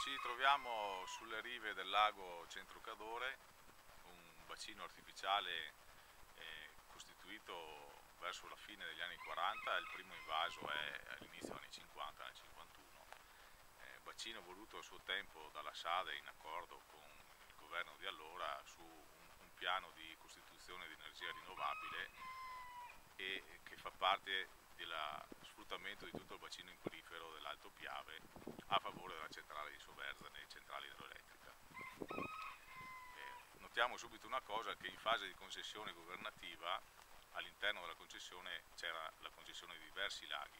Ci troviamo sulle rive del lago Centro Cadore, un bacino artificiale costituito verso la fine degli anni 40, il primo invaso è all'inizio degli anni 50, nel 51. Bacino voluto a suo tempo dalla SADE in accordo con il governo di allora su un piano di costituzione di energia rinnovabile e che fa parte dello sfruttamento di tutto il bacino imperifero dell'Alto Piave a favore della centrale di Soverzane e centrale idroelettrica. Notiamo subito una cosa, che in fase di concessione governativa all'interno della concessione c'era la concessione di diversi laghi.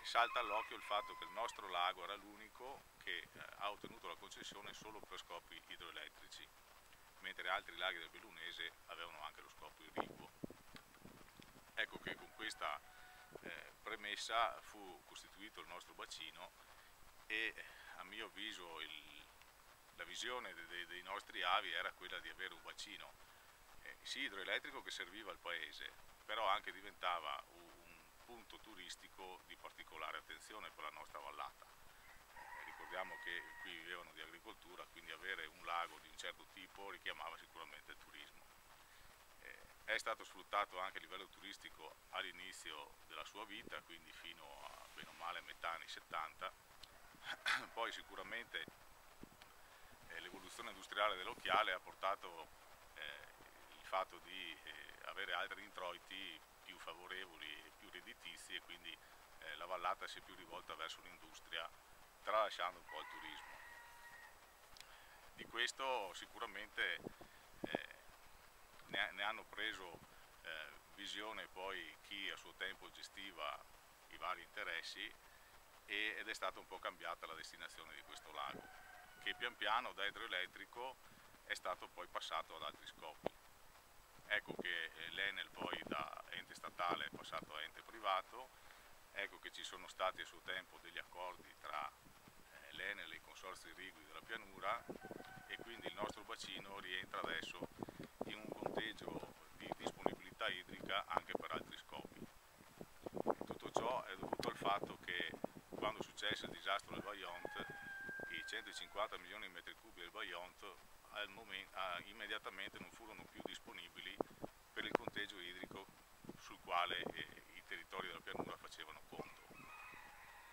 Salta all'occhio il fatto che il nostro lago era l'unico che ha ottenuto la concessione solo per scopi idroelettrici, mentre altri laghi del Bellunese avevano anche lo scopo irriguo. Ecco che con questa premessa fu costituito il nostro bacino e a mio avviso la visione dei nostri avi era quella di avere un bacino sì idroelettrico che serviva al paese, però anche diventava un punto turistico di particolare attenzione per la nostra vallata. Ricordiamo che qui vivevano di agricoltura, quindi avere un lago di un certo tipo richiamava sicuramente il turismo. È stato sfruttato anche a livello turistico all'inizio della sua vita, quindi fino a bene o male metà anni 70, poi sicuramente l'evoluzione industriale dell'Occhiale ha portato il fatto di avere altri introiti più favorevoli e più redditizi e quindi la vallata si è più rivolta verso l'industria, tralasciando un po' il turismo. Di questo sicuramente ne hanno preso visione poi chi a suo tempo gestiva i vari interessi ed è stata un po' cambiata la destinazione di questo lago, che pian piano da idroelettrico è stato poi passato ad altri scopi. Ecco che l'Enel poi da ente statale è passato a ente privato, ecco che ci sono stati a suo tempo degli accordi tra l'Enel e i consorzi irrigui della pianura e quindi il nostro bacino rientra adesso in un conteggio di disponibilità idrica anche per altri scopi. Tutto ciò è dovuto al fatto che quando successe il disastro del Vajont, i 150 milioni di metri cubi del Vajont immediatamente non furono più disponibili per il conteggio idrico sul quale i territori della pianura facevano conto.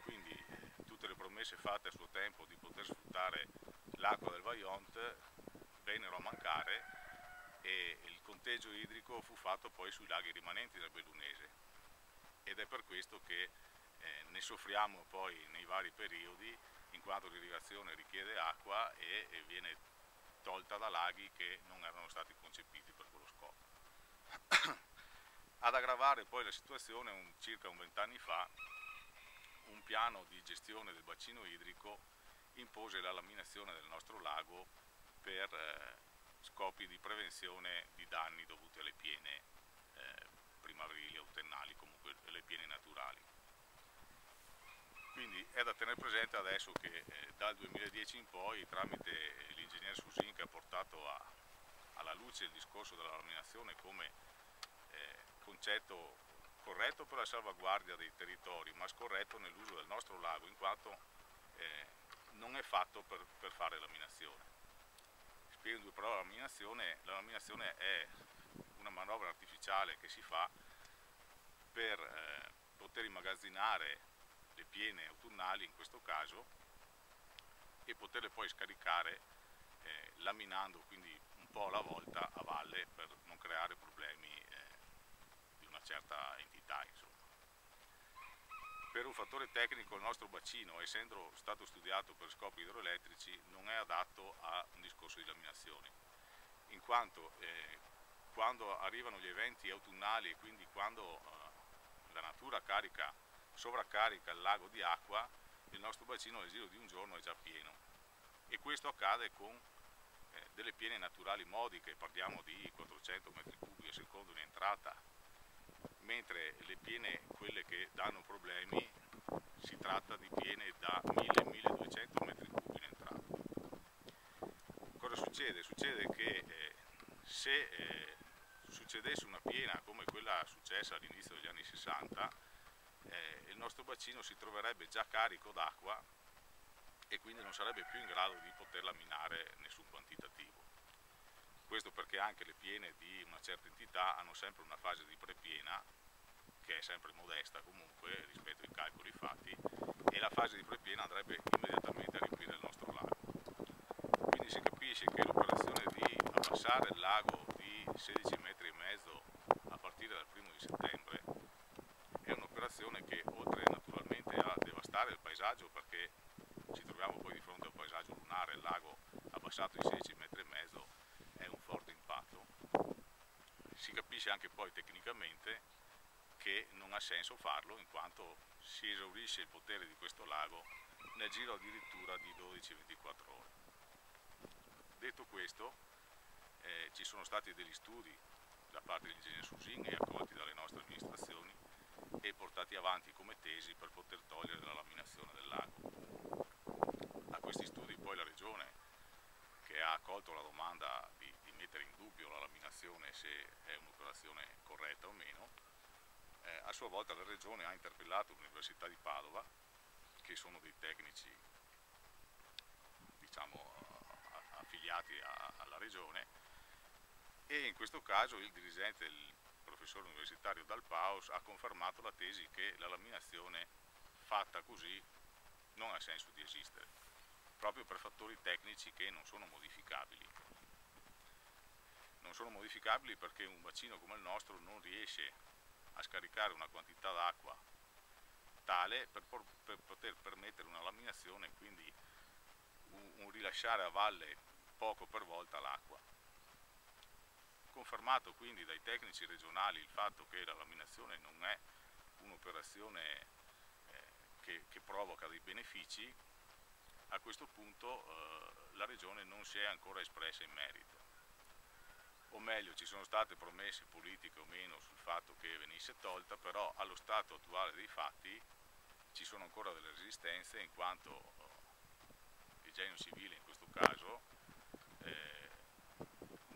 Quindi tutte le promesse fatte a suo tempo di poter sfruttare l'acqua del Vajont vennero a mancare e il conteggio idrico fu fatto poi sui laghi rimanenti del Bellunese ed è per questo che ne soffriamo poi nei vari periodi, in quanto l'irrigazione richiede acqua e viene tolta da laghi che non erano stati concepiti per quello scopo. Ad aggravare poi la situazione, circa 20 anni fa, un piano di gestione del bacino idrico impose la laminazione del nostro lago per scopi di prevenzione di danni dovuti alle piene primaverili, autunnali, comunque le piene naturali. Quindi è da tenere presente adesso che dal 2010 in poi, tramite l'ingegner Susin, che ha portato alla luce il discorso della laminazione come concetto corretto per la salvaguardia dei territori, ma scorretto nell'uso del nostro lago, in quanto non è fatto per fare laminazione. Spiego in due parole la laminazione è una manovra artificiale che si fa per poter immagazzinare le piene autunnali in questo caso e poterle poi scaricare laminando quindi un po' alla volta a valle per non creare problemi di una certa entità, insomma. Per un fattore tecnico il nostro bacino, essendo stato studiato per scopi idroelettrici, non è adatto a un discorso di laminazione, in quanto quando arrivano gli eventi autunnali e quindi quando la natura sovraccarica il lago di acqua, il nostro bacino nel giro di un giorno è già pieno e questo accade con delle piene naturali modiche, parliamo di 400 metri cubi a secondo in entrata, mentre le piene, quelle che danno problemi, si tratta di piene da 1000-1200 metri cubi in entrata. Cosa succede? Succede che se succedesse una piena come quella successa all'inizio degli anni 60, il nostro bacino si troverebbe già carico d'acqua e quindi non sarebbe più in grado di poter laminare nessun quantitativo. Questo perché anche le piene di una certa entità hanno sempre una fase di prepiena che è sempre modesta comunque rispetto ai calcoli fatti, e la fase di prepiena andrebbe immediatamente a riempire il nostro lago. Quindi si capisce che l'operazione di abbassare il lago di 16,5 metri a partire dal 1° di settembre è un'operazione che, oltre naturalmente a devastare il paesaggio, perché ci troviamo poi di fronte a un paesaggio lunare, il lago abbassato di 16,5 metri è un forte impatto, si capisce anche poi tecnicamente che non ha senso farlo, in quanto si esaurisce il potere di questo lago nel giro addirittura di 12-24 ore. Detto questo, ci sono stati degli studi da parte dell'ingegner Susin e accolti dalle nostre amministrazioni e portati avanti come tesi per poter togliere la laminazione del lago. A questi studi poi la Regione, che ha accolto la domanda di mettere in dubbio la laminazione, se è un'operazione corretta o meno, a sua volta la Regione ha interpellato l'Università di Padova, che sono dei tecnici, diciamo, affiliati alla Regione, e in questo caso il dirigente, il professore universitario Dal Paus, ha confermato la tesi che la laminazione fatta così non ha senso di esistere, proprio per fattori tecnici che non sono modificabili. Non sono modificabili perché un bacino come il nostro non riesce a scaricare una quantità d'acqua tale per poter permettere una laminazione, quindi un rilasciare a valle poco per volta l'acqua. Confermato quindi dai tecnici regionali il fatto che la laminazione non è un'operazione che provoca dei benefici, a questo punto la Regione non si è ancora espressa in merito. O meglio, ci sono state promesse politiche o meno sul fatto che venisse tolta, però allo stato attuale dei fatti ci sono ancora delle resistenze, in quanto il genio civile in questo caso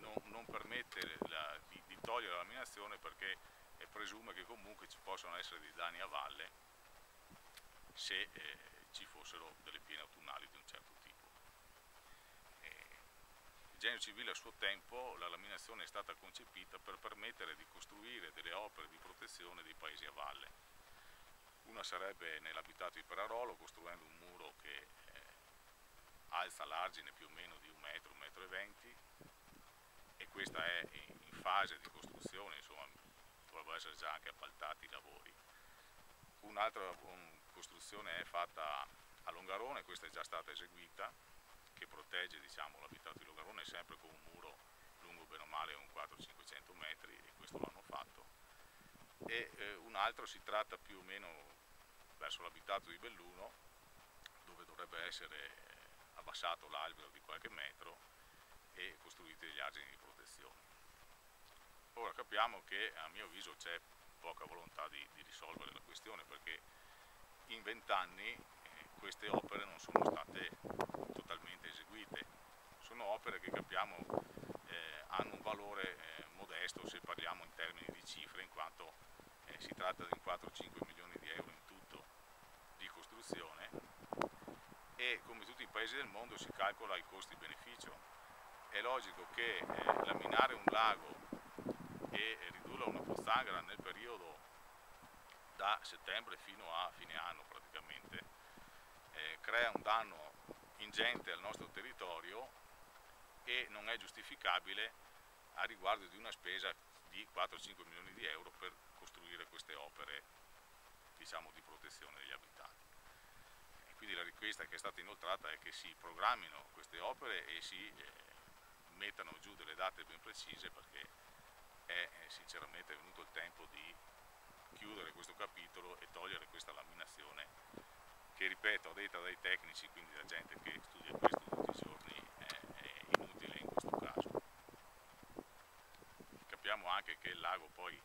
non permette di togliere la laminazione perché presume che comunque ci possano essere dei danni a valle se ci fossero delle piene autunnali di un certo tipo. Il genio civile a suo tempo, la laminazione è stata concepita per permettere di costruire delle opere di protezione dei paesi a valle. Una sarebbe nell'abitato di Perarolo, costruendo un muro che alza l'argine più o meno di 1 metro, 1,20 m, e questa è in fase di costruzione, insomma dovrebbero essere già anche appaltati i lavori. Un'altra costruzione è fatta a Longarone, questa è già stata eseguita, che protegge, diciamo, l'abitato di Longarone sempre con un muro lungo bene o male un 400-500 metri, e questo l'hanno fatto. E un altro si tratta più o meno verso l'abitato di Belluno, dove dovrebbe essere abbassato l'albero di qualche metro e costruiti degli argini di protezione. Ora capiamo che a mio avviso c'è poca volontà di risolvere la questione, perché in 20 anni queste opere non sono state totalmente eseguite. Sono opere che capiamo hanno un valore modesto se parliamo in termini di cifre, in quanto si tratta di 4-5 milioni di euro in tutto di costruzione, e come tutti i paesi del mondo si calcola il costi-beneficio. È logico che laminare un lago e ridurlo a una pozzanghera nel periodo da settembre fino a fine anno praticamente crea un danno ingente al nostro territorio e non è giustificabile a riguardo di una spesa di 4-5 milioni di euro per costruire queste opere, diciamo, di protezione degli abitati. E quindi la richiesta che è stata inoltrata è che si programmino queste opere e si mettano giù delle date ben precise, perché è sinceramente venuto il tempo di chiudere questo capitolo e togliere questa laminazione che, ripeto, a detta dai tecnici, quindi da gente che studia questo tutti i giorni, è inutile in questo caso. Capiamo anche che il lago poi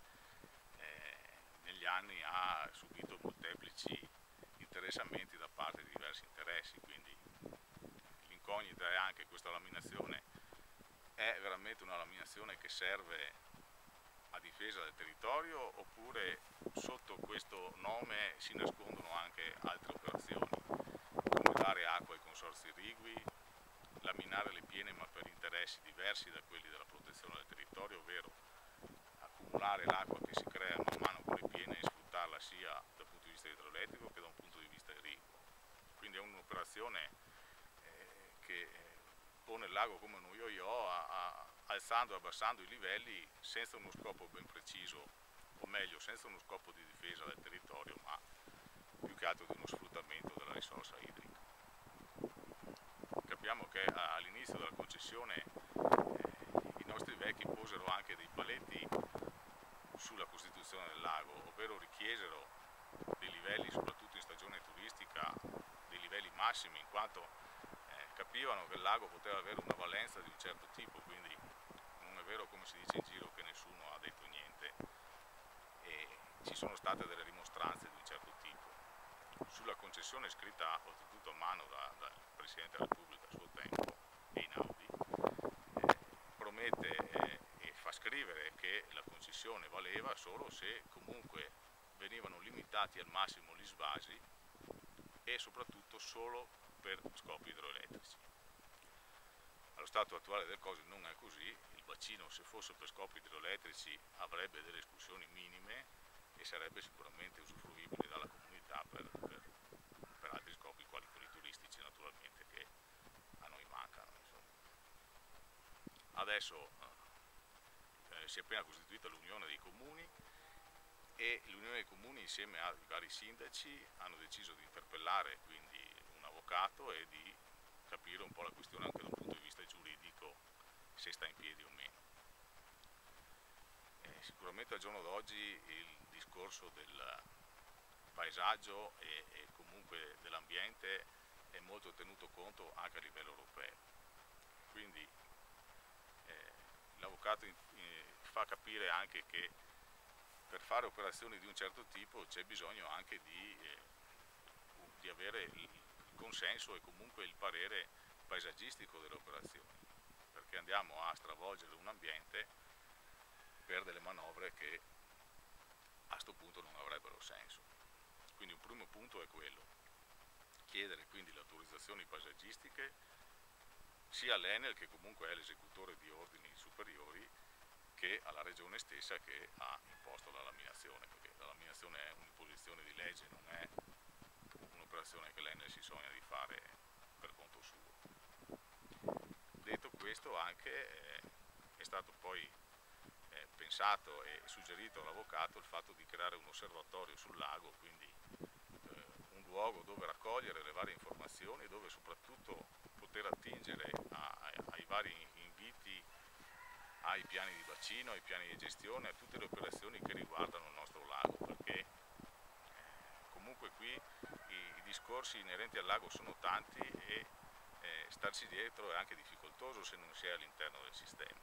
negli anni ha subito molteplici interessamenti da parte di diversi interessi, quindi l'incognita è anche: questa laminazione è veramente una laminazione che serve a difesa del territorio, oppure sotto questo nome si nascondono anche altre operazioni, come dare acqua ai consorzi processi diversi da quelli della protezione del territorio, ovvero accumulare l'acqua che si crea man mano con le piene e sfruttarla sia dal punto di vista idroelettrico che da un punto di vista irriguo. Quindi è un'operazione che pone il lago come uno yo-yo, alzando e abbassando i livelli senza uno scopo ben preciso, o meglio senza uno scopo di difesa del territorio, ma più che altro di uno sfruttamento della risorsa idrica. Capiamo che all'inizio della concessione i nostri vecchi posero anche dei paletti sulla costituzione del lago, ovvero richiesero dei livelli, soprattutto in stagione turistica, dei livelli massimi, in quanto capivano che il lago poteva avere una valenza di un certo tipo, quindi non è vero, come si dice in giro, che nessuno ha detto niente, e ci sono state delle rimostranze di un certo tipo. Sulla concessione scritta oltretutto a mano dal Presidente della Repubblica a suo tempo, Einaudi, promette e fa scrivere che la concessione valeva solo se comunque venivano limitati al massimo gli svasi e soprattutto solo per scopi idroelettrici. Allo stato attuale delle cose non è così, il bacino, se fosse per scopi idroelettrici, avrebbe delle escursioni minime e sarebbe sicuramente usufruibile dalla comunità per altri scopi, quali quelli turistici naturalmente, che a noi mancano. Insomma. Adesso si è appena costituita l'Unione dei Comuni e l'Unione dei Comuni insieme ai vari sindaci hanno deciso di interpellare quindi un avvocato e di capire un po' la questione anche da un punto di vista giuridico, se sta in piedi o meno. Sicuramente al giorno d'oggi il discorso del paesaggio e comunque dell'ambiente è molto tenuto conto anche a livello europeo. Quindi l'avvocato fa capire anche che per fare operazioni di un certo tipo c'è bisogno anche di avere il consenso e comunque il parere paesaggistico delle operazioni, perché andiamo a stravolgere un ambiente per delle manovre che a questo punto non avrebbero senso. Quindi un primo punto è quello, chiedere quindi le autorizzazioni paesaggistiche sia all'Enel, che comunque è l'esecutore di ordini superiori, che alla regione stessa che ha imposto la laminazione, perché la laminazione è un'imposizione di legge, non è un'operazione che l'Enel si sogna di fare per conto suo. Detto questo, anche è stato poi pensato e suggerito all'avvocato il fatto di creare un osservatorio sul lago, quindi un luogo dove raccogliere le varie informazioni e dove soprattutto poter attingere ai vari inviti, ai piani di bacino, ai piani di gestione, a tutte le operazioni che riguardano il nostro lago, perché comunque qui i discorsi inerenti al lago sono tanti e starci dietro è anche difficoltoso se non si è all'interno del sistema,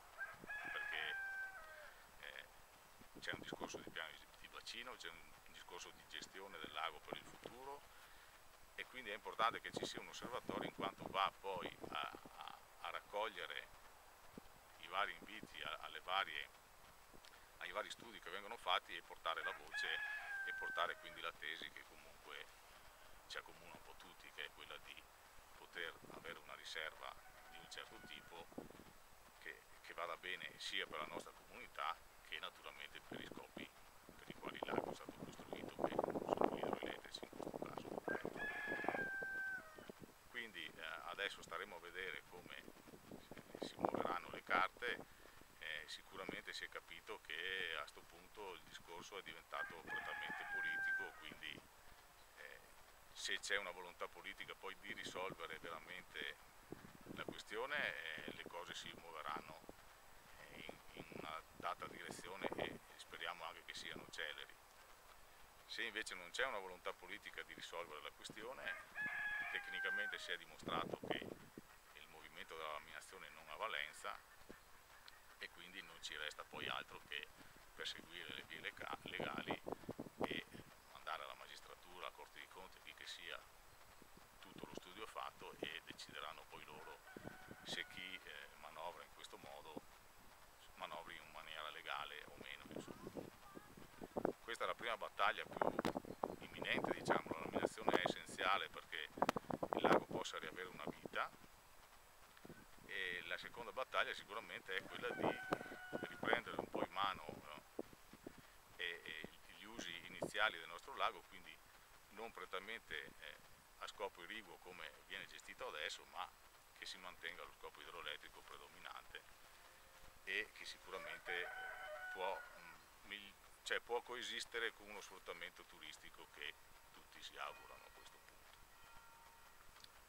perché c'è un discorso di piani di bacino, c'è un discorso di gestione del lago per il futuro e quindi è importante che ci sia un osservatorio, in quanto va poi a raccogliere i vari inviti ai vari studi che vengono fatti e portare la voce e portare quindi la tesi che comunque ci accomuna un po' tutti, che è quella di poter avere una riserva di un certo tipo che vada bene sia per la nostra comunità che naturalmente per i scopi per i quali il lago è stato costruito, che sono idroelettrici in questo caso. Quindi adesso staremo a vedere come si muoveranno le carte. Sicuramente si è capito che a questo punto il discorso è diventato prettamente politico, quindi se c'è una volontà politica poi di risolvere veramente la questione, le cose si muoveranno in una data direzione e speriamo anche che siano celeri. Se invece non c'è una volontà politica di risolvere la questione, tecnicamente si è dimostrato che il movimento della laminazione non ha valenza e quindi non ci resta poi altro che perseguire le vie legali e mandare alla magistratura, alla Corte dei Conti, chi che sia, tutto lo studio fatto e decideranno poi loro se chi manovra in questo modo manovri in maniera legale o meno. Insomma. Questa è la prima battaglia più imminente, diciamo, la laminazione è essenziale perché il lago possa riavere una vita, e la seconda battaglia Italia sicuramente è quella di riprendere un po' in mano gli usi iniziali del nostro lago, quindi non prettamente a scopo irriguo come viene gestito adesso, ma che si mantenga lo scopo idroelettrico predominante e che sicuramente può coesistere con uno sfruttamento turistico che tutti si augurano a questo punto.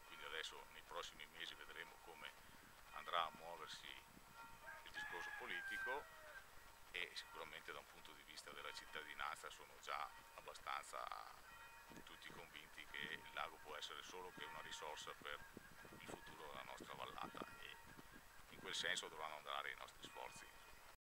Quindi adesso nei prossimi mesi vedremo come andrà a muoversi il discorso politico e sicuramente da un punto di vista della cittadinanza sono già abbastanza tutti convinti che il lago può essere solo che una risorsa per il futuro della nostra vallata e in quel senso dovranno andare i nostri sforzi.